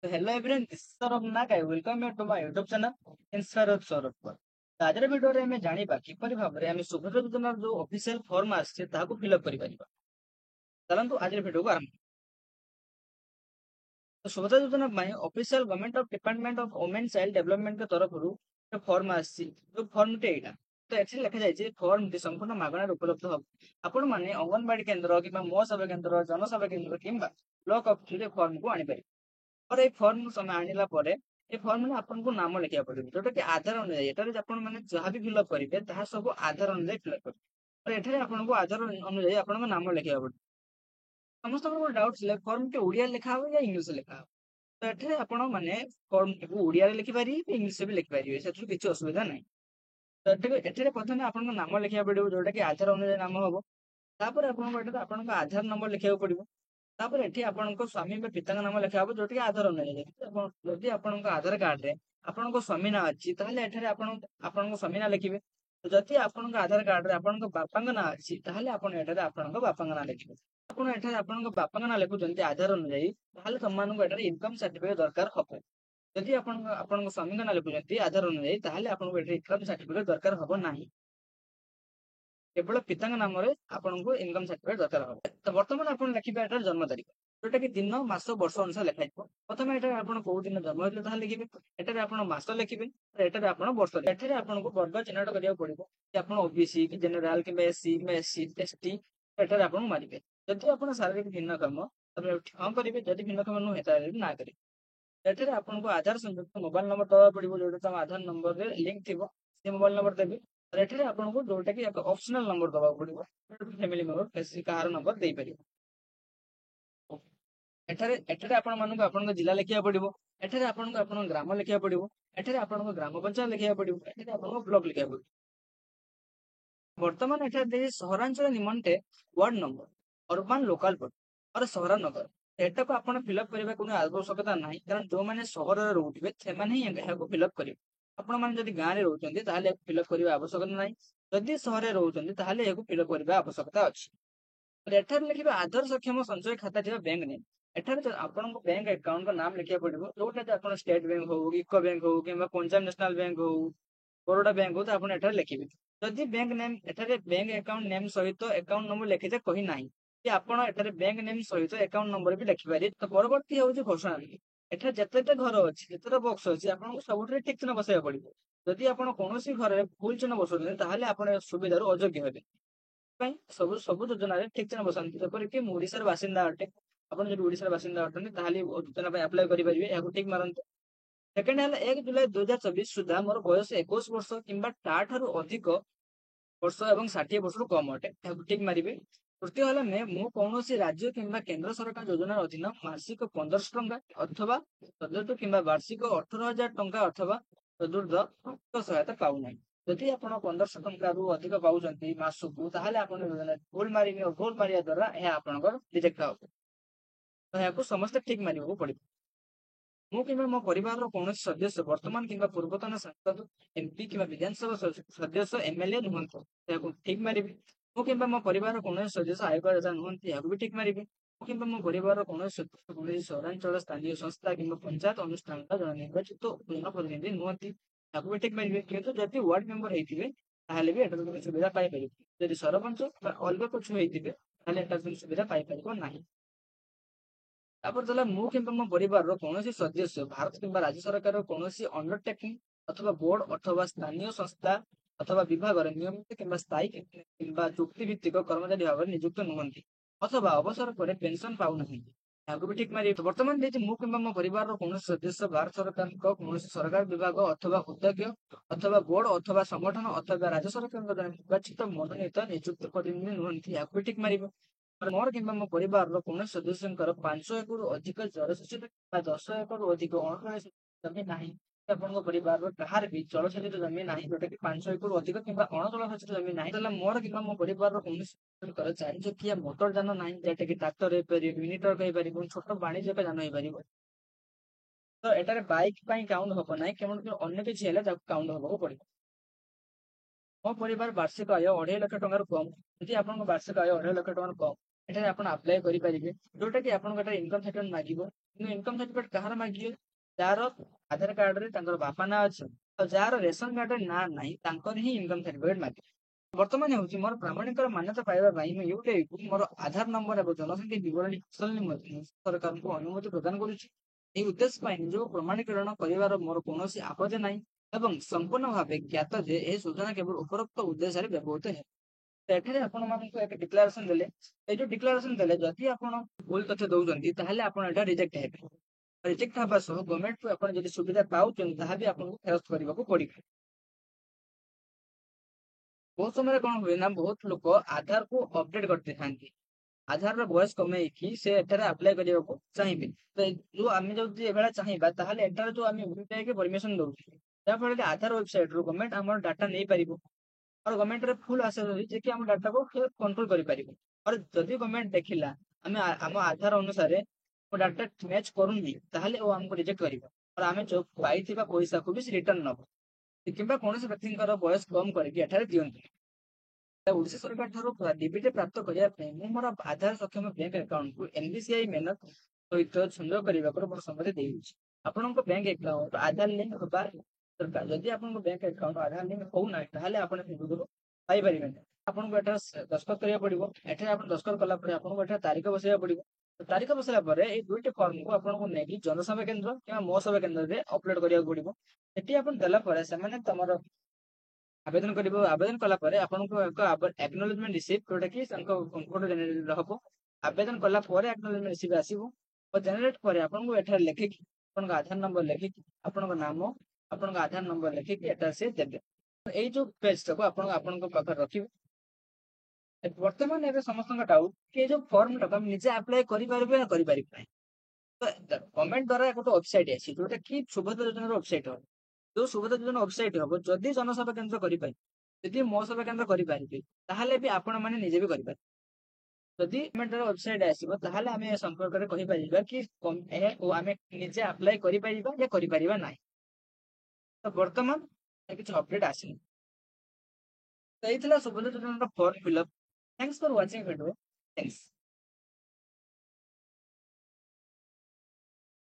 तो hello everyone, this is Saurabh Nag. I welcome you to my YouTube channel inspire of Saurabh पर। तो आजर video रे हमें जानिबा किपरि भाबरे हमें सुभद्रा योजना जो ऑफिशियल फॉर्म आछे ताहाको फिलअप करि परिबा। चलंतु आजर भिडियो को आरंभ। तो सुभद्रा योजना ପାଇଁ official government of department of women child development के तरफरु एक फॉर्म आछी। जो फॉर्म टे एटा तो एक्चुअली लिखा जाय फॉर्म टी संपूर्ण मागणार उपलब्ध हो। आपण माने अंगनवाड़ी केंद्र किबा मो सेवा केंद्र जनसेवा केंद्र किबा ब्लॉक ऑफिस फॉर्म को आनी पारि। और ये फॉर्म समय आनिला परे ए फॉर्म में आपनको नाम लिखा पड़े जोटा कि आधार अनुଯାयी एटारे आपण माने जहां भी फिलअप करिवे ताहा सब आधार अनुଯାयी फिलअप करिवे। और एठारे आपनको आधार अनुଯାयी आपनको नाम लिखा पड़े। समस्त को डाउट ले फॉर्म के ओडिया लिखा हो या इंग्लिश लिखा हो। तो एठारे आपण माने फॉर्म को ओडिया रे लिखि पारि इंग्लिश रे भी लिखि पारि सेथु किछि असुविधा नै। तो एठारे प्रथमे आपनको नाम लिखा पड़े जोटा कि आधार अनुଯାयी नाम हबो। तापर आपनको एठारे आपनको आधार नंबर लिखिବାକୁ पड़िबो। तापर एठी आपनको स्वामी बा पिता नाम लिखा हबो जोटी आधार अनुଯାयी। जदि आपनको आधार कार्ड रे आपनको स्वामी ना अछि ताहले एठारे आपनको स्वामी ना लिखिबे। तो जदि आपनको आधार कार्ड रे आपनको बापांग ना अछि ताहले आपण एठारे आपनको बापांग ना लिखिबे। आपण एठारे आपनको बापांग ना लिखुचंती आधार अनुଯାयी ताहले सम्मानको एठारे इनकम सर्टिफिकेट दरकार हबो। जदि आपनको स्वामी ना लिखुचंती आधार अनुଯାयी ताहले आपनको एठारे इनकम सर्टिफिकेट दरकार हबो नाही। केवल पिता नाम आपको इनकम सर्टिफिकेट दरकार हो। तो बर्तमान आप लिखे जन्म तारीख जोटा कि दिन मास वर्ष अनुसार लिखाई। प्रथम एटार आप कौ दिन जन्म होता लिखे एटार आप मास लिखे एटार आप वर्ष एठारे आपको वर्ग चिन्हट करा पड़ो कि आप ओबीसी कि जेनेल कि एससी कि एससी एसटी एटार आप मारे। जदि आप शारीरिक भिन्नक्षम हाँ करेंगे जदि भिन्नक्षम नुहे ना करेंगे। एठारे आपको आधार संयुक्त मोबाइल नंबर दवा पड़ो जोटा आधार नंबर लिंक थी से मोबाइल नंबर देवी। एठारे आपको जोटा कि ऑप्शनल नंबर दवा पड़ो फैमिली मेंबर कहार नंबर दे पारे। एठारे एठारे आपण मानक आपन जिला लिखिया पड़ो। एठारे आपन आपन ग्राम लिखिया पड़ो। एठारे आपन ग्राम पंचायत लिखिया पड़ो। एठारे आपन ब्लॉक लिखिया पड़ो। वर्तमान एठारे सहरांचल निमंते ward number urban local board और सहरानगर एटा को आपण फिलअप करबा कोनो आवश्यकता नाही। कारण जो माने सहर रे रहउथिबे से माने ही एहा को फिलअप करिवे। आपण माने जदि गां रे रहउचंती ताहाले फिलअप करबा आवश्यकता नाही। जदि सहर रे रहउचंती ताहाले एहा को फिलअप करबा आवश्यकता अछि। और एठारे लिखिबे आधार सक्षम संचय खाता थिबा बैंक नेम। एठारे आपनको बैंक अकाउंट का नाम लिखिया पड़िबो जोटा आपण स्टेट बैंक हो इको बैंक हो किबा पंजाब नेशनल बैंक हो बरोडा बैंक हो तो आपण एठारे लिखिबे। जदि बैंक नेम एठारे बैंक अकाउंट नेम सहित अकाउंट नंबर लिखिते कहि नाही कि आपण एठारे बैंक नेम सहित अकाउंट नंबर भी लिखि पारे। तो परवर्ती होउची घोषणा एठारे जतेटा घर अछि जतेटा बॉक्स अछि आपनको सबुठे ठीक चिन्ह बसाइया पड़िबो। जदि आपण कोनोसी घर रे भूल चिन्ह बसौते ताहाले आपण सुविधार अयोग्य हेबे। सब सब योजना ठीक चिन्ह बसाती जपरिक ओडिशार बासिंदा अटे आपन जदि ओडिशार बासिंदा अटନ୍ତି ताहाले योजना अप्लाई करि परिबे याकु ठीक मारंतु। सेकेंड है 1 जुलाई 2024 सुधा मोर बयस 21 वर्ष किंबा ठारू अधिक वर्ष एवं 60 वर्ष कम अटे याकु ठीक मारिबे। तृतीय है मैं कौन राज्य किंबा केंद्र सरकार योजना अधीन मासिक 1500 टंका अथवा तदुर्थ किंबा वार्षिक 18,000 टंका अथवा तदुर्थ सहायता पाऊना। जदि आप 1500 टंका रु अधिक पाँच मासकू ताहले आपण भूल मारिबे और भूल मारिया द्वारा यह आपनकर रिजेक्ट हो। तो याकू समस्त ठीक मारिबो पड़िबो। मु किंबा मो परिवार कौन सदस्य वर्तमान किंबा पूर्वतन सांसद एमपी किंबा विधानसभा सदस्य एमएलए नुहंतु याकू ठीक मारिबे। मु किंबा मो परिवार कौन सदस्य आयकर दाता नुहंतु याकू भी ठीक मारिबे। मु किंबा मो परिवार कौन सदस्य कौन सहरांचल स्थानीय संस्था किंबा पंचायत अनुष्ठान जन निर्वाचित जनप्रतिनिधि नुहंती याकू भी ठीक मारिबे। किंतु जदि वार्ड मेंबर हेतिबे ताहले भी एटा सुविधा पाई परिबे। जदि सरपंच अलग कुछ हेतिबे ताहले एटा सुविधा पाई परिबो नाही। तापर चला मु किंबा मो परिवार कौन सदस्य भारत किंबा राज्य सरकार कौन अंडरटेकिंग अथवा बोर्ड अथवा स्थानीय संस्था अथवा विभाग नियमित किंबा स्थायी किंबा चुक्तिभित्तिक कर्मचारी भाव नियुक्त नुहंती अथवा अवसर पर पेंशन पाऊ नहीं याकू भी ठीक मारि। वर्तमान देखिए मु किंबा मो परिवार कौन सदस्य भारत सरकार कौन सरकार विभाग अथवा उद्योग अथवा बोर्ड अथवा संगठन अथवा राज्य सरकार निर्वाचित मनोनीत नियुक्त प्रतिनिधि नुहंती याकू भी ठीक मारिबो। मोर किंबा मो परिवार कौन सदस्य 500 एकड़ अधिक जलसेचित 10 एकड़ अधिक अणजलसेचित जमी नाही। आपन परिवार कहार भी जलसेचित जमी नाही जोटा कि 500 एकड़ अधिक किंबा अणजलसेचित जमी नाही तला मोर किंबा मो परिवार कौन सदस्य 4 चकिया मोटर जान नाही जेटा कि ट्रैक्टर हे परिबो मिनिटर कहि परिबो छोट वाणिज्य जान हे परिबो। तो एटारे बाइक पई काउंट होबो नाही केवल अन्य किछि हेले ताको काउंट होबो पड़िबो। मो परिवार वार्षिक आय 2.5 लाख टंका कम। यदि आपन वार्षिक आय 2.5 लाख टंका कम ଏଠାରେ ଆପଣ ଆପ୍ଲାଏ କରିପାରିବେ, ଯୋଉଟା କି ଆପଣଙ୍କୁ ଏଠାରେ ଇନକମ୍ ସାର୍ଟିଫିକେଟ୍ ମାଗିବ। କିନ୍ତୁ ଇନକମ୍ ସାର୍ଟିଫିକେଟ୍ କାହାର ମାଗିବ? ଯାହାର ଆଧାର କାର୍ଡରେ ତାଙ୍କର ବାପା ନାଁ ଅଛି ଆଉ ଯାହାର ରେସନ କାର୍ଡରେ ନାଁ ନାହିଁ ତାଙ୍କର ହିଁ ଇନକମ୍ ସାର୍ଟିଫିକେଟ୍ ମାଗିବ। ବର୍ତ୍ତମାନ ହେଉଛି ମୋର ପ୍ରାମାଣିକର ମାନ୍ୟତା ପାଇବା ପାଇଁ ମୁଁ ୟୁଟିଆଇକୁ ମୋର ଆଧାର ନମ୍ବର ଏବଂ ଜନସଂଖ୍ୟା ବିବରଣୀ ହାସଲ ନିମନ୍ତେ ସରକାରଙ୍କୁ ଅନୁମତି ପ୍ରଦାନ କରୁଛି। ଏହି ଉଦ୍ଦେଶ୍ୟ ପାଇଁ ନିଜକୁ ପ୍ରମାଣୀକରଣ କରିବାର ମୋର କୌଣସି ଆପତ୍ତି ନାହିଁ ଏବଂ ସମ୍ପୂର୍ଣ୍ଣ ଭାବେ ଜ୍ଞାତ ଯେ ଏହି ସୂଚନା କେବଳ ଉପରୋକ୍ତ ଉଦ୍ଦେଶ୍ୟରେ ବ୍ୟବହୃତ ହେବ। ତ ଏଠାରେ ଆପଣମାନଙ୍କୁ ଏକ ଡିକ୍ଲାରେସନ ଦେଲେ, এই ଯୋଉ ଡିକ୍ଲାରେସନ ଦେଲେ ଯଦି ଆପଣ ଭୁଲ ତଥ୍ୟ ଦଉଛନ୍ତି ତାହେଲେ ଆପଣ ଏଟା ରିଜେକ୍ଟ ହେବେ। ରିଜେକ୍ଟ ହେବା ସହ ଗଭର୍ଣ୍ଣମେଣ୍ଟରୁ ଆପଣ ଯଦି ସୁବିଧା ପାଉଛନ୍ତି ତାହା ବି ଆପଣଙ୍କୁ ଫେରସ୍ତ କରିବାକୁ ପଡିବ। ବହୁତ ସମୟରେ କଣ ହୁଏ ନା ବହୁତ ଲୋକ ଆଧାରକୁ ଅପଡେଟ କରିଦେଇଥାନ୍ତି। ଆଧାରର ବୟସ କମେଇକି ସେ ଏଠାରେ ଆପ୍ଲାଏ କରିବାକୁ ଚାହିଁବେ। ତ ଯୋଉ ଆମେ ଯଦି ଏଭଳିଆ ଚାହିଁବା ତାହେଲେ ଏଠାରେ ଯୋଉ ଆମେ ୟୁପିଆଇ ପରମିଶନ ଦଉଛୁ ଯାହାଫଳରେ ଆଧାର ୱେବସାଇଟ ରୁ ଗଭର୍ଣ୍ଣମେଣ୍ଟ ଆମର ଡାଟା ନେଇପାରିବ और गवर्नमेंट रे फुल आसेस अछि जे कि हम डाटा को कंट्रोल करि परिबो। और जदि गवर्नमेंट देखिला हमें हम आधार अनुसार वो डाटा मैच करूनी ताहले वो हमको रिजेक्ट करिवो और हमें जो पाइथिबा पैसा को भी रिटर्न नबो किंबा कोनोसी व्यक्तिଙ୍କର बयस कम କରିକି ଏଠାରେ ଦିଅନ୍ତି। ओडिशा सरकार ଠାରୁ ଡିବିଟି ପ୍ରାପ୍ତ କରିବା ପାଇଁ ମୁଁ ମୋର ଆଧାର ସକ୍ଷମ ବ୍ୟାଙ୍କ ଆକାଉଣ୍ଟକୁ ଏନବିସିଆଇ ମେନକ ସହିତ ସଂଯୋଗ କରିବାକୁ ମୋର ସମ୍ମତି ଦେଇଛି। ଆପଣଙ୍କ ବ୍ୟାଙ୍କ ଆକାଉଣ୍ଟ ଆଧାର ଲିଙ୍କ ହେବା ଦରକାର। ଯଦି ଆପଣଙ୍କ ବ୍ୟାଙ୍କ ଆକାଉଣ୍ଟ ଆଧାର ଲିଙ୍କ ହଉନାହିଁ ତାହେଲେ ଆପଣ ସୁବିଧାକୁ ପାଇପାରିବେନି। ଆପଣଙ୍କୁ ଏଠାରେ ଦସ୍ତଖତ କରିବାକୁ ପଡିବ। ଏଠାରେ ଆପଣ ଦସ୍ତଖତ କଲା ପରେ ଆପଣଙ୍କୁ ଏଠାରେ ତାରିଖ ବସାଇବାକୁ ପଡିବ। ତାରିଖ ବସାଇଲା ପରେ ଏଇ ଦୁଇଟି ଫର୍ମକୁ ଆପଣଙ୍କୁ ନେଇକି ଜନସେବା କେନ୍ଦ୍ର କିମ୍ବା ମୋ ସେବା କେନ୍ଦ୍ରରେ ଅପଲୋଡ କରିବାକୁ ପଡିବ। ସେଠି ଆପଣ ଦେଲା ପରେ ସେମାନେ ତମର ଆବେଦନ କରିବ। ଆବେଦନ କଲା ପରେ ଆପଣଙ୍କୁ ଏକ ଆକନୋଲେଜମେଣ୍ଟ ରିସିପ୍ଟ ଯୋଉଟା କି ତାଙ୍କ କମ୍ପ୍ୟୁଟର ଜେନେରେଟ ହବ। ଆବେଦନ କଲା ପରେ ଆକନୋଲେଜମେଣ୍ଟ ରିସିପ୍ଟ ଆସିବ ଓ ଜେନେରେଟ ପରେ ଆପଣଙ୍କୁ ଏଠାରେ ଲେଖିକି ଆପଣଙ୍କ ଆଧାର ନମ୍ବର ଲେଖିକି ଆପଣଙ୍କ ନାମ ଆପଣଙ୍କ ଆଧାର ନମ୍ବର ଲେଖିକି ଏଠାରେ ସେ ଦେବେ। ଏଇ ଯୋଉ ପେଜ ଟାକୁ ଆପଣ ଆପଣଙ୍କ ପାଖରେ ରଖିବେ। ବର୍ତ୍ତମାନ ଏବେ ସମସ୍ତଙ୍କ ଡାଉଟ କି ଏ ଯୋଉ ଫର୍ମ ଟାକୁ ଆମେ ନିଜେ ଆପ୍ଲାଏ କରିପାରିବେ ନା କରିପାରିବେ ନାହିଁ। ତ ଗଭର୍ଣ୍ଣମେଣ୍ଟ ଦ୍ଵାରା ଗୋଟେ ୱେବସାଇଟ ଅଛି ଯୋଉଟା କି ସୁଭଦ୍ରା ଯୋଜନାର ୱେବସାଇଟ ହବ। ଯୋଉ ସୁଭଦ୍ରା ଯୋଜନା ୱେବସାଇଟ ହବ ଯଦି ଜନସେବା କେନ୍ଦ୍ର କରିପାରିବେ, ଯଦି ମୋ ସେବା କେନ୍ଦ୍ର କରିପାରିବେ ତାହେଲେ ବି ଆପଣ ମାନେ ନିଜେ ବି କରିପାରିବେ। ଯଦି ଗଭର୍ଣ୍ଣମେଣ୍ଟର ୱେବସାଇଟ ଆସିବ ତାହେଲେ ଆମେ ଏ ସମ୍ପର୍କରେ କହିପାରିବା କି ଏହାକୁ ଆମେ ନିଜେ ଆପ୍ଲାଏ କରିପାରିବା या କରିପାରିବା ନାହିଁ। ତ ବର୍ତ୍ତମାନ କିଛି ଅପଡେଟ ଆସିନି। ତ ଏଇ ଥିଲା ସୁଭଦ୍ରା ଯୋଜନାର ଫର୍ମ ଫିଲଅପ। ଥ୍ୟାଙ୍କ୍ସ ଫର ୱାଚିଂ ଭିଡିଓ। ଥ୍ୟାଙ୍କ୍ସ।